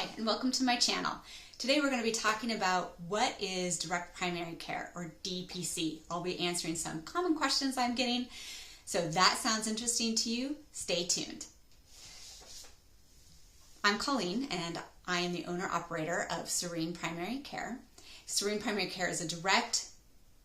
Hi, and welcome to my channel. Today we're going to be talking about what is direct primary care, or DPC. I'll be answering some common questions I'm getting. So if that sounds interesting to you, stay tuned. I'm Colleen, and I am the owner-operator of Serene Primary Care. Serene Primary Care is a direct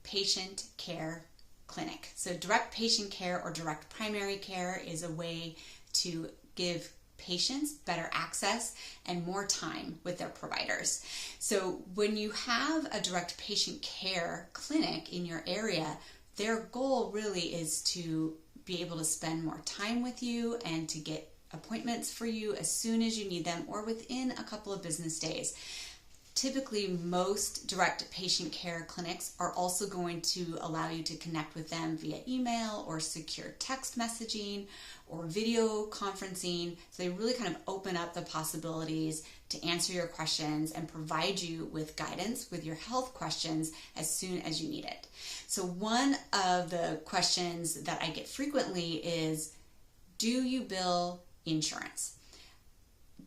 patient care clinic. So direct patient care or direct primary care is a way to give patients better access and more time with their providers. So when you have a direct patient care clinic in your area, their goal really is to be able to spend more time with you and to get appointments for you as soon as you need them or within a couple of business days. Typically, most direct patient care clinics are also going to allow you to connect with them via email or secure text messaging or video conferencing. So they really kind of open up the possibilities to answer your questions and provide you with guidance with your health questions as soon as you need it. So one of the questions that I get frequently is, do you bill insurance?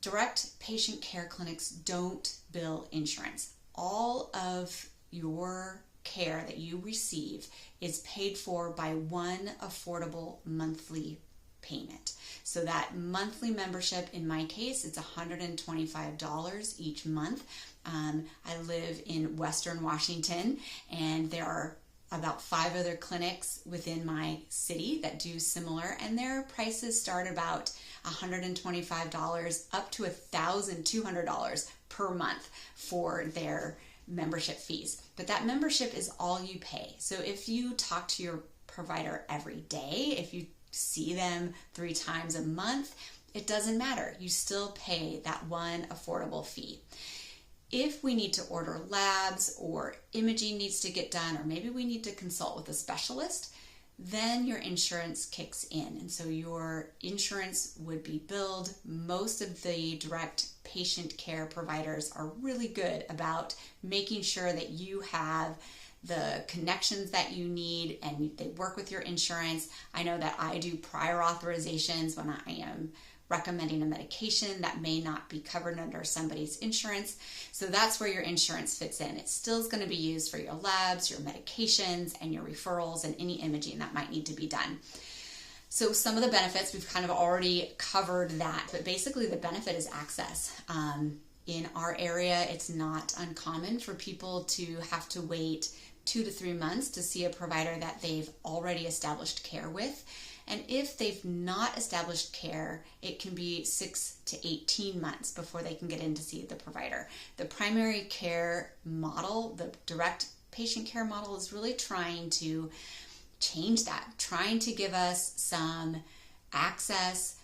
Direct patient care clinics don't bill insurance. All of your care that you receive is paid for by one affordable monthly payment. So that monthly membership, in my case, it's $125 each month. I live in Western Washington, and there are about 5 other clinics within my city that do similar, and their prices start about $125 up to $1,200 per month for their membership fees. But that membership is all you pay. So if you talk to your provider every day, if you see them 3 times a month, it doesn't matter. You still pay that one affordable fee. If we need to order labs or imaging needs to get done, or maybe we need to consult with a specialist, then your insurance kicks in. And so your insurance would be billed. Most of the direct patient care providers are really good about making sure that you have the connections that you need and they work with your insurance. I know that I do prior authorizations when I am recommending a medication that may not be covered under somebody's insurance. So that's where your insurance fits in. It still is going to be used for your labs, your medications, and your referrals and any imaging that might need to be done. So some of the benefits, we've kind of already covered that, but basically the benefit is access. In our area, it's not uncommon for people to have to wait 2 to 3 months to see a provider that they've already established care with. And if they've not established care, it can be 6 to 18 months before they can get in to see the provider. The primary care model, the direct patient care model, is really trying to change that, trying to give us some access,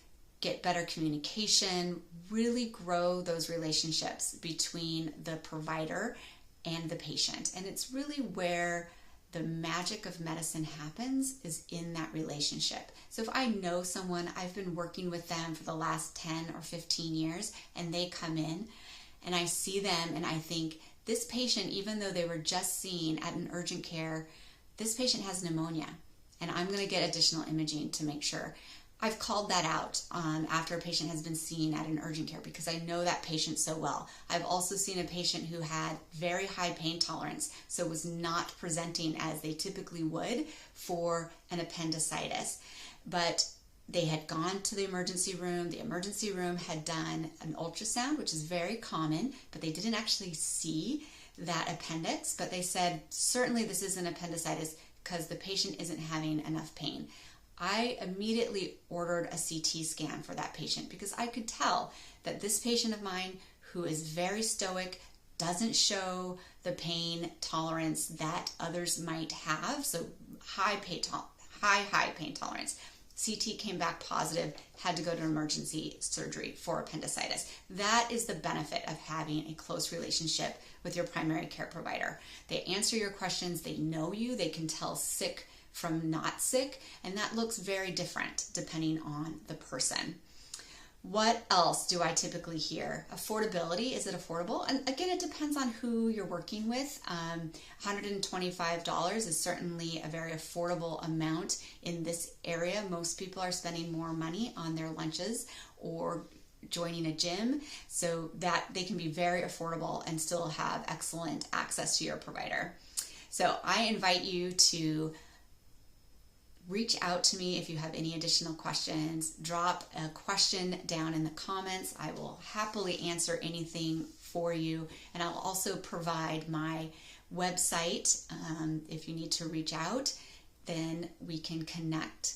get better communication, really grow those relationships between the provider and the patient. And it's really where the magic of medicine happens, is in that relationship. So if I know someone, I've been working with them for the last 10 or 15 years, and they come in and I see them and I think, this patient, even though they were just seen at an urgent care, this patient has pneumonia and I'm going to get additional imaging to make sure. I've called that out after a patient has been seen at an urgent care because I know that patient so well. I've also seen a patient who had very high pain tolerance, so was not presenting as they typically would for an appendicitis. But they had gone to the emergency room. The emergency room had done an ultrasound, which is very common, but they didn't actually see that appendix. But they said, certainly this is an appendicitis because the patient isn't having enough pain. I immediately ordered a CT scan for that patient because I could tell that this patient of mine, who is very stoic, doesn't show the pain tolerance that others might have, so high pain tolerance. CT came back positive, had to go to emergency surgery for appendicitis. That is the benefit of having a close relationship with your primary care provider. They answer your questions, they know you, they can tell sick from not sick, and that looks very different depending on the person. What else do I typically hear? Affordability, is it affordable? And again, it depends on who you're working with. $125 is certainly a very affordable amount in this area. Most people are spending more money on their lunches or joining a gym, so that they can be very affordable and still have excellent access to your provider. So I invite you to reach out to me if you have any additional questions. Drop a question down in the comments. I will happily answer anything for you, and I'll also provide my website. If you need to reach out, then we can connect